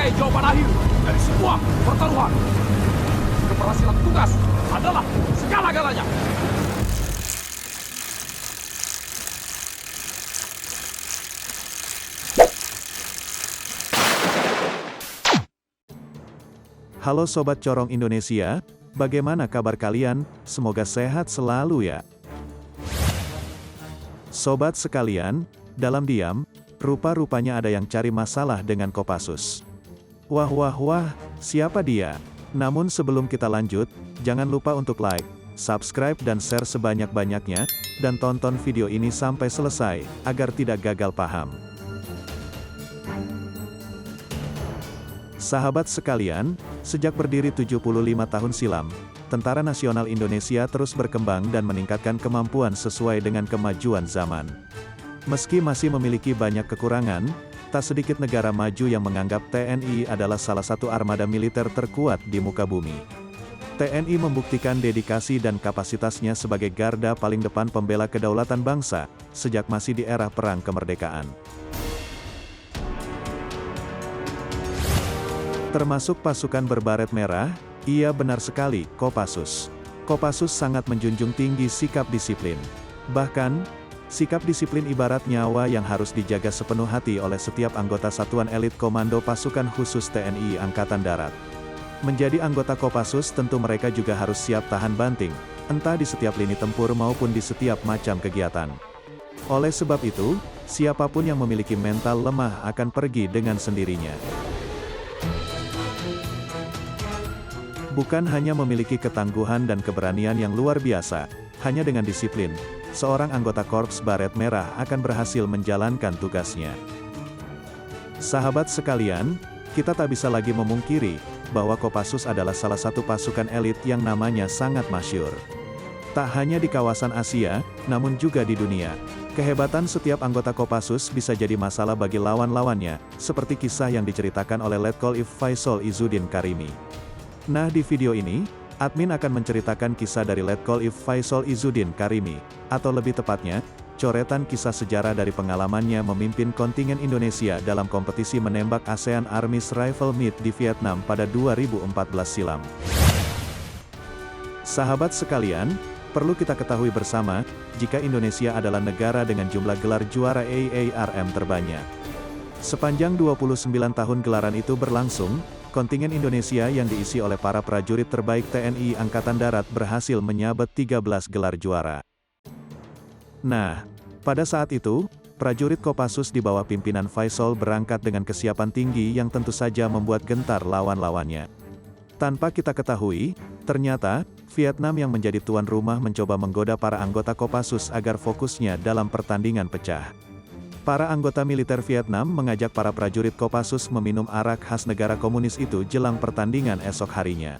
sebagai jawaban akhir dari semua pertaruhan. Keberhasilan tugas adalah segala-galanya. Halo Sobat Corong Indonesia, bagaimana kabar kalian? Semoga sehat selalu ya. Sobat sekalian, dalam diam, rupa-rupanya ada yang cari masalah dengan Kopassus. Wah, siapa dia? Namun sebelum kita lanjut, jangan lupa untuk like, subscribe dan share sebanyak-banyaknya, dan tonton video ini sampai selesai, agar tidak gagal paham. Sahabat sekalian, sejak berdiri 75 tahun silam, Tentara Nasional Indonesia terus berkembang dan meningkatkan kemampuan sesuai dengan kemajuan zaman. Meski masih memiliki banyak kekurangan, tak sedikit negara maju yang menganggap TNI adalah salah satu armada militer terkuat di muka bumi. TNI membuktikan dedikasi dan kapasitasnya sebagai garda paling depan pembela kedaulatan bangsa, sejak masih di era perang kemerdekaan. Termasuk pasukan berbaret merah, iya benar sekali, Kopassus. Kopassus sangat menjunjung tinggi sikap disiplin. Bahkan, sikap disiplin ibarat nyawa yang harus dijaga sepenuh hati oleh setiap anggota Satuan Elit Komando Pasukan Khusus TNI Angkatan Darat. Menjadi anggota Kopassus tentu mereka juga harus siap tahan banting, entah di setiap lini tempur maupun di setiap macam kegiatan. Oleh sebab itu, siapapun yang memiliki mental lemah akan pergi dengan sendirinya. Bukan hanya memiliki ketangguhan dan keberanian yang luar biasa, hanya dengan disiplin, seorang anggota Korps Baret Merah akan berhasil menjalankan tugasnya. Sahabat sekalian, kita tak bisa lagi memungkiri, bahwa Kopassus adalah salah satu pasukan elit yang namanya sangat masyhur. Tak hanya di kawasan Asia, namun juga di dunia. Kehebatan setiap anggota Kopassus bisa jadi masalah bagi lawan-lawannya, seperti kisah yang diceritakan oleh Letkol IV Faisal Izzuddin Karimi. Nah di video ini, admin akan menceritakan kisah dari Letkol IV Faisal Izzuddin Karimi, atau lebih tepatnya, coretan kisah sejarah dari pengalamannya memimpin kontingen Indonesia dalam kompetisi menembak ASEAN Army's Rifle Meet di Vietnam pada 2014 silam. Sahabat sekalian, perlu kita ketahui bersama, jika Indonesia adalah negara dengan jumlah gelar juara AARM terbanyak. Sepanjang 29 tahun gelaran itu berlangsung, kontingen Indonesia yang diisi oleh para prajurit terbaik TNI Angkatan Darat berhasil menyabet 13 gelar juara. Nah, pada saat itu, prajurit Kopassus di bawah pimpinan Faisal berangkat dengan kesiapan tinggi yang tentu saja membuat gentar lawan-lawannya. Tanpa kita ketahui, ternyata, Vietnam yang menjadi tuan rumah mencoba menggoda para anggota Kopassus agar fokusnya dalam pertandingan pecah. Para anggota militer Vietnam mengajak para prajurit Kopassus meminum arak khas negara komunis itu jelang pertandingan esok harinya.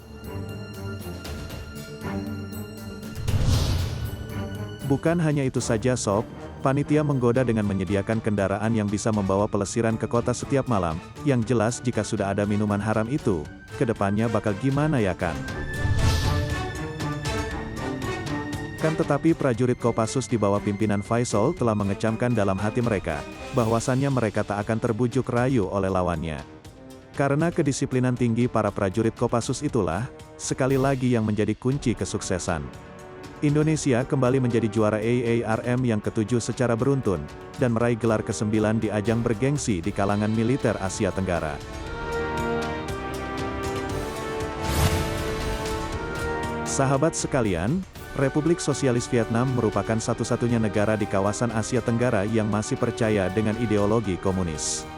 Bukan hanya itu saja sob, panitia menggoda dengan menyediakan kendaraan yang bisa membawa pelesiran ke kota setiap malam, yang jelas jika sudah ada minuman haram itu, kedepannya bakal gimana ya kan? Tetapi prajurit Kopassus di bawah pimpinan Faisal telah mengecamkan dalam hati mereka, bahwasannya mereka tak akan terbujuk rayu oleh lawannya. Karena kedisiplinan tinggi para prajurit Kopassus itulah, sekali lagi yang menjadi kunci kesuksesan. Indonesia kembali menjadi juara AARM yang ke-7 secara beruntun, dan meraih gelar ke-9 di ajang bergengsi di kalangan militer Asia Tenggara. Sahabat sekalian, Republik Sosialis Vietnam merupakan satu-satunya negara di kawasan Asia Tenggara yang masih percaya dengan ideologi komunis.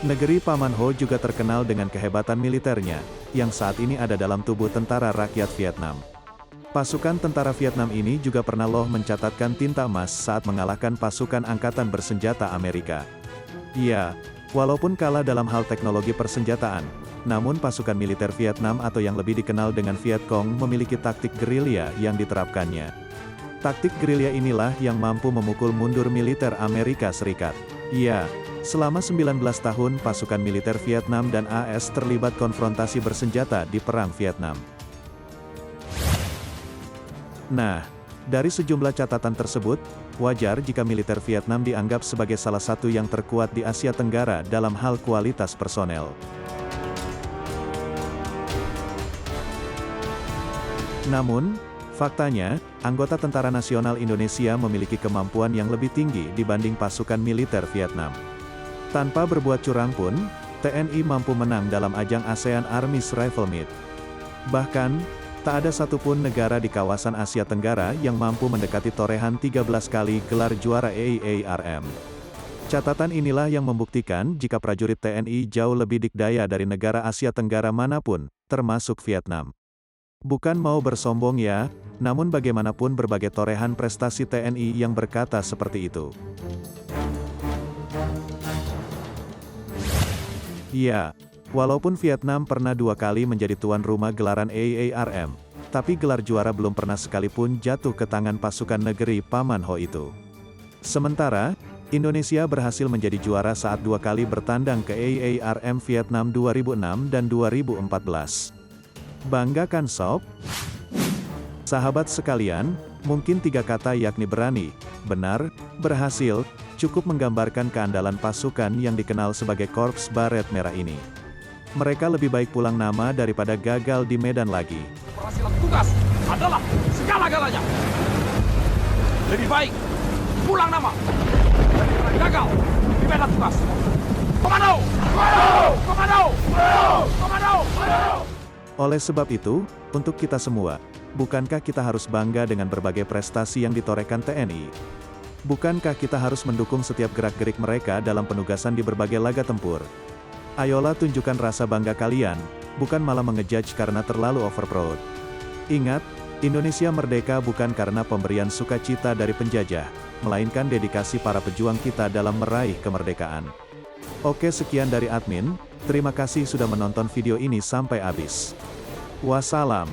Negeri Paman Ho juga terkenal dengan kehebatan militernya, yang saat ini ada dalam tubuh Tentara Rakyat Vietnam. Pasukan tentara Vietnam ini juga pernah loh mencatatkan tinta emas saat mengalahkan pasukan angkatan bersenjata Amerika. Ya, walaupun kalah dalam hal teknologi persenjataan, namun pasukan militer Vietnam atau yang lebih dikenal dengan Viet Cong memiliki taktik gerilya yang diterapkannya. Taktik gerilya inilah yang mampu memukul mundur militer Amerika Serikat. Ya, selama 19 tahun pasukan militer Vietnam dan AS terlibat konfrontasi bersenjata di Perang Vietnam. Nah, dari sejumlah catatan tersebut, wajar jika militer Vietnam dianggap sebagai salah satu yang terkuat di Asia Tenggara dalam hal kualitas personel. Namun, faktanya, anggota Tentara Nasional Indonesia memiliki kemampuan yang lebih tinggi dibanding pasukan militer Vietnam. Tanpa berbuat curang pun, TNI mampu menang dalam ajang ASEAN Armies Rifle Meet. Bahkan, tak ada satupun negara di kawasan Asia Tenggara yang mampu mendekati torehan 13 kali gelar juara AARM. Catatan inilah yang membuktikan jika prajurit TNI jauh lebih dikdaya dari negara Asia Tenggara manapun, termasuk Vietnam. Bukan mau bersombong ya, namun bagaimanapun berbagai torehan prestasi TNI yang berkata seperti itu. Ya, walaupun Vietnam pernah 2 kali menjadi tuan rumah gelaran AARM, tapi gelar juara belum pernah sekalipun jatuh ke tangan pasukan negeri Paman Ho itu. Sementara, Indonesia berhasil menjadi juara saat 2 kali bertandang ke AARM Vietnam 2006 dan 2014. Bangga kan sob? Sahabat sekalian, mungkin 3 kata yakni berani, benar, berhasil, cukup menggambarkan keandalan pasukan yang dikenal sebagai Korps Baret Merah ini. Mereka lebih baik pulang nama daripada gagal di medan lagi. Keberhasilan tugas adalah segala-galanya. Lebih baik pulang nama daripada gagal di medan tugas. Komando! Komando! Komando! Oleh sebab itu, untuk kita semua, bukankah kita harus bangga dengan berbagai prestasi yang ditorehkan TNI? Bukankah kita harus mendukung setiap gerak-gerik mereka dalam penugasan di berbagai laga tempur? Ayolah tunjukkan rasa bangga kalian, bukan malah mengejudge karena terlalu overproud. Ingat, Indonesia merdeka bukan karena pemberian sukacita dari penjajah, melainkan dedikasi para pejuang kita dalam meraih kemerdekaan. Oke, sekian dari admin, terima kasih sudah menonton video ini sampai habis. Wassalam.